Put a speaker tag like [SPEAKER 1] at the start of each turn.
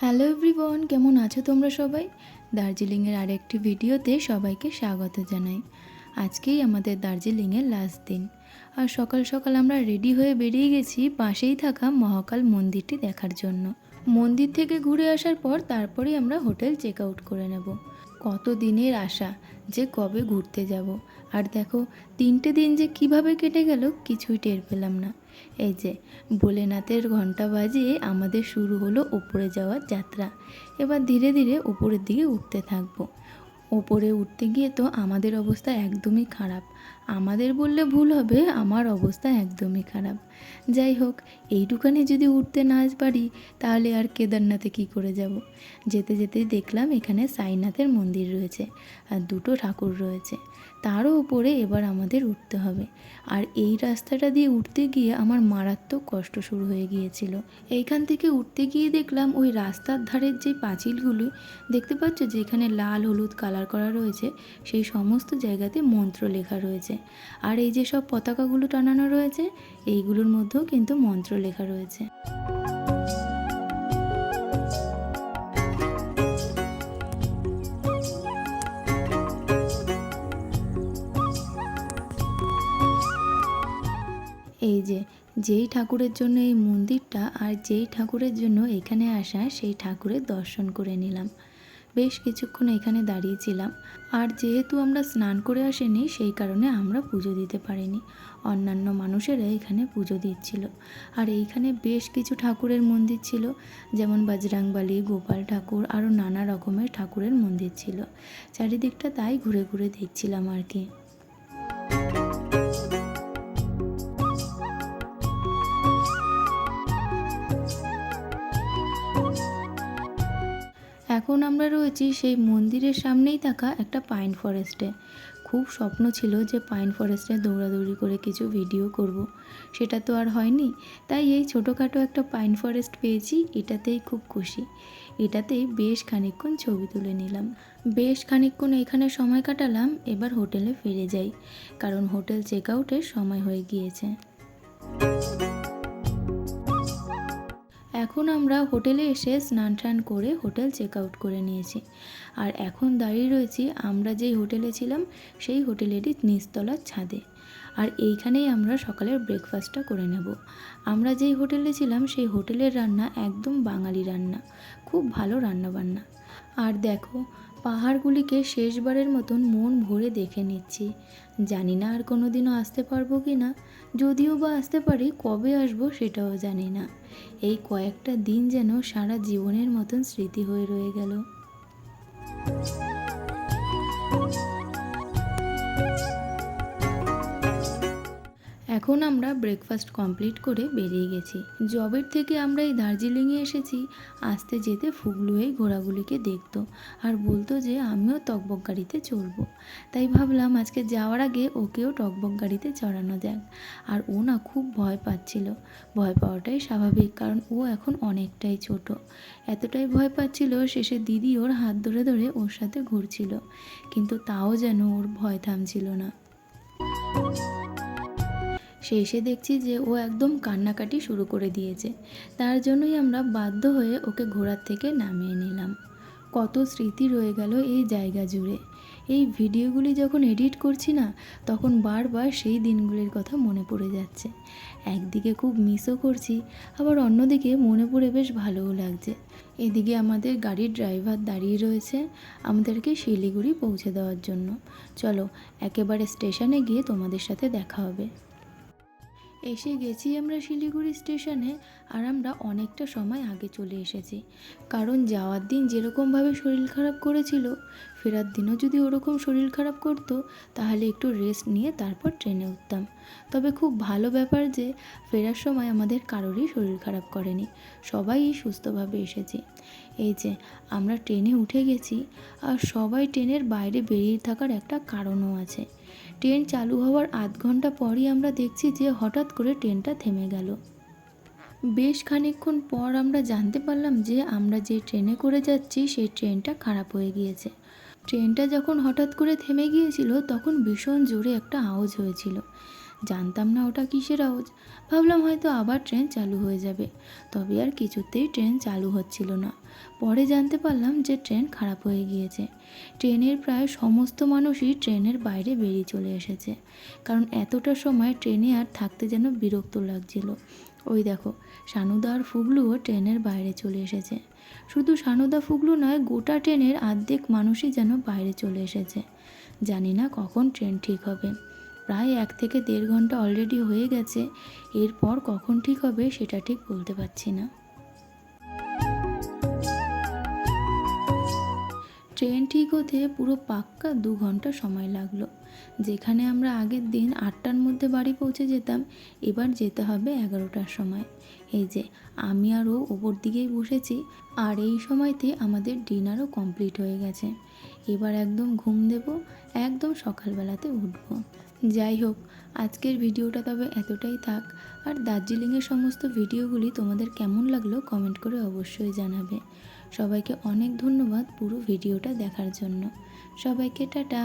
[SPEAKER 1] Hello everyone, কেমন আছো তোমরা সবাই? দার্জিলিংয়ের আরেকটি ভিডিওতে সবাইকে স্বাগত জানাই। আজকেই আমাদের দার্জিলিংয়ের লাস্ট দিন, আর সকাল সকাল আমরা রেডি হয়ে বেরিয়ে গেছি পাশেই থাকা মহাকাল মন্দিরটি দেখার জন্য। মন্দির থেকে ঘুরে আসার পর তারপরেই আমরা হোটেল চেক আউট করে নেব। কত দিনের আশা যে কবে ঘুরতে যাব, আর দেখো 3টে দিন যে কিভাবে কেটে গেল কিছুই টের পেলাম না। এই যে ভোলেনাথের ঘন্টা বাজিয়ে আমাদের শুরু হলো ওপরে যাওয়ার যাত্রা। এবার ধীরে ধীরে উপরের দিকে উঠতে থাকবো। ওপরে উঠতে গিয়ে তো আমাদের অবস্থা একদমই খারাপ। আমাদের বললে ভুল হবে, আমার অবস্থা একদমই খারাপ। যাই হোক, এইটুখানি যদি উঠতে না পারি তাহলে আর কেদারনাথে কি করে যাব। যেতে যেতে দেখলাম এখানে সাইনাথের মন্দির রয়েছে আর দুটো ঠাকুর রয়েছে, তারও উপরে এবার আমাদের উঠতে হবে। আর এই রাস্তাটা দিয়ে উঠতে গিয়ে আমার মারাত্মক কষ্ট শুরু হয়ে গিয়েছিল। এইখান থেকে উঠতে গিয়ে দেখলাম ওই রাস্তার ধারের যে পাঁচিলগুলি দেখতে পাচ্ছ, যেখানে লাল হলুদ কালার করা রয়েছে, সেই সমস্ত জায়গাতে মন্ত্র লেখা রয়েছে। আর এই যে সব পতাকাগুলো টানানো রয়েছে, এইগুলোর মধ্যেও কিন্তু মন্ত্র লেখা রয়েছে। এই যে যেই ঠাকুরের জন্য এই মন্দিরটা আর যেই ঠাকুরের জন্য এখানে আসা, সেই ঠাকুরের দর্শন করে নিলাম। বেশ কিছুক্ষণ এখানে দাঁড়িয়েছিলাম। আর যেহেতু আমরা স্নান করে আসিনি, সেই কারণে আমরা পুজো দিতে পারিনি। অন্যান্য মানুষেরা এখানে পুজো দিচ্ছিল। আর এইখানে বেশ কিছু ঠাকুরের মন্দির ছিল, যেমন বজরংবলী, গোপাল ঠাকুর, আরও নানা রকমের ঠাকুরের মন্দির ছিল। চারিদিকটা তাই ঘুরে ঘুরে দেখছিলাম আর কি। এখন আমরা রয়েছি সেই মন্দিরের সামনেই থাকা একটা পাইন ফরেস্টে। খুব স্বপ্ন ছিল যে পাইন ফরেস্টে দৌড়াদৌড়ি করে কিছু ভিডিও করব, সেটা তো আর হয়নি। তাই এই ছোটোখাটো একটা পাইন ফরেস্ট পেয়েছি, এটাতেই খুব খুশি। এটাতেই বেশ খানিকক্ষণ ছবি তুলে নিলাম। বেশ খানিকক্ষণ এখানে সময় কাটালাম। এবার হোটেলে ফিরে যাই, কারণ হোটেল চেক আউটের সময় হয়ে গিয়েছে। এখন আমরা হোটেলে এসে স্নান টান করে হোটেল চেক আউট করে নিয়েছি। আর এখন দাঁড়িয়ে রয়েছি আমরা যেই হোটেলে ছিলাম সেই হোটেলেরই নিচতলার ছাদে। আর এইখানেই আমরা সকালের ব্রেকফাস্টটা করে নেব। আমরা যেই হোটেলে ছিলাম সেই হোটেলের রান্না একদম বাঙালি রান্না, খুব ভালো রান্নাবান্না। আর দেখো, পাহাড়গুলিকে শেষবারের মতন মন ভরে দেখে নিচ্ছি। জানি না আর কোনো দিনও আসতে পারবো কি না। যদিও বা আসতে পারি, কবে আসবো সেটাও জানি না। এই কয়েকটা দিন যেন সারা জীবনের মতন স্মৃতি হয়ে রয়ে গেল। এখন আমরা ব্রেকফাস্ট কমপ্লিট করে বেরিয়ে গেছি। জবের থেকে আমরা এই দার্জিলিংয়ে এসেছি, আসতে যেতে ফুগলু এই ঘোড়াগুলিকে দেখতো আর বলতো যে আমিও টকবক গাড়িতে চড়বো। তাই ভাবলাম আজকে যাওয়ার আগে ওকেও টকবক গাড়িতে চড়ানো যাক। আর ও না খুব ভয় পাচ্ছিল। ভয় পাওয়াটাই স্বাভাবিক, কারণ ও এখন অনেকটাই ছোট। এতটাই ভয় পাচ্ছিল, শেষে দিদি ওর হাত ধরে ধরে ওর সাথে ঘুরছিল, কিন্তু তাও যেন ওর ভয় থামছিল না। শেষে দেখছি যে ও একদম কান্নাকাটি শুরু করে দিয়েছে। তার জন্যই আমরা বাধ্য হয়ে ওকে ঘোড়ার থেকে নামিয়ে নিলাম। কত স্মৃতি রয়ে গেল এই জায়গা জুড়ে। এই ভিডিওগুলি যখন এডিট করছি না, তখন বারবার সেই দিনগুলির কথা মনে পড়ে যাচ্ছে। একদিকে খুব মিসও করছি, আবার অন্যদিকে মনে পড়ে বেশ ভালোও লাগছে। এদিকে আমাদের গাড়ির ড্রাইভার দাঁড়িয়ে রয়েছে আমাদেরকে শিলিগুড়ি পৌঁছে দেওয়ার জন্য। চলো একেবারে স্টেশনে গিয়ে তোমাদের সাথে দেখা হবে। এসে গেছি আমরা শিলিগুড়ি স্টেশনে। আর আমরা অনেকটা সময় আগে চলে এসেছি, কারণ যাওয়ার দিন যেরকমভাবে শরীর খারাপ করেছিল, ফেরার দিনও যদি ওরকম শরীর খারাপ করতো তাহলে একটু রেস্ট নিয়ে তারপর ট্রেনে উঠতাম। তবে খুব ভালো ব্যাপার যে ফেরার সময় আমাদের কারোরই শরীর খারাপ করেনি, সবাই সুস্থভাবে এসেছি। এই যে আমরা ট্রেনে উঠে গেছি, আর সবাই ট্রেনের বাইরে বেরিয়ে থাকার একটা কারণও আছে। ট্রেন চালু হওয়ার আধ ঘন্টা পরই আমরা দেখছি যে হঠাৎ করে ট্রেনটা থেমে গেল। বেশ খানিকক্ষণ পর আমরা জানতে পারলাম যে আমরা যে ট্রেনে করে যাচ্ছি সেই ট্রেনটা খারাপ হয়ে গিয়েছে। ট্রেনটা যখন হঠাৎ করে থেমে গিয়েছিল তখন ভীষণ জোরে একটা আওয়াজ হয়েছিল, জানতাম না ওটা কিসের আওয়াজ। ভাবলাম হয়তো আবার ট্রেন চালু হয়ে যাবে, তবে আর কিছুতেই ট্রেন চালু হচ্ছিল না। পরে জানতে পারলাম যে ট্রেন খারাপ হয়ে গিয়েছে। ট্রেনের প্রায় সমস্ত মানুষই ট্রেনের বাইরে বেরিয়ে চলে এসেছে, কারণ এতটা সময় ট্রেনে আর থাকতে যেন বিরক্ত লাগছিল। ওই দেখো, সানুদা আর ফুগলুও ট্রেনের বাইরে চলে এসেছে। শুধু সানুদা ফুগলু নয়, গোটা ট্রেনের অর্ধেক মানুষই যেন বাইরে চলে এসেছে। জানি না কখন ট্রেন ঠিক হবে। প্রায় 1 থেকে 1.5 ঘন্টা অলরেডি হয়ে গেছে। এরপর কখন ঠিক হবে সেটা ঠিক বলতে পারছি না। ট্রেন ঠিক হতে পুরো পাক্কা 2 ঘন্টা সময় লাগলো। যেখানে আমরা আগের দিন 8টার মধ্যে বাড়ি পৌঁছে যেতাম, এবার যেতে হবে 11টার সময়। এই যে আমি আর ও ওপর দিকেই বসেছি, আর এই সময়তে আমাদের ডিনারও কমপ্লিট হয়ে গেছে। এবার একদম ঘুম দেব, একদম সকালবেলাতে উঠব। যাই হোক, আজকের ভিডিওটা তবে এতটাই থাক। আর দার্জিলিংয়ের সমস্ত ভিডিওগুলি তোমাদের কেমন লাগলো কমেন্ট করে অবশ্যই জানাবে। সবাইকে অনেক ধন্যবাদ পুরো ভিডিওটা দেখার জন্য। সবাইকে টাটা।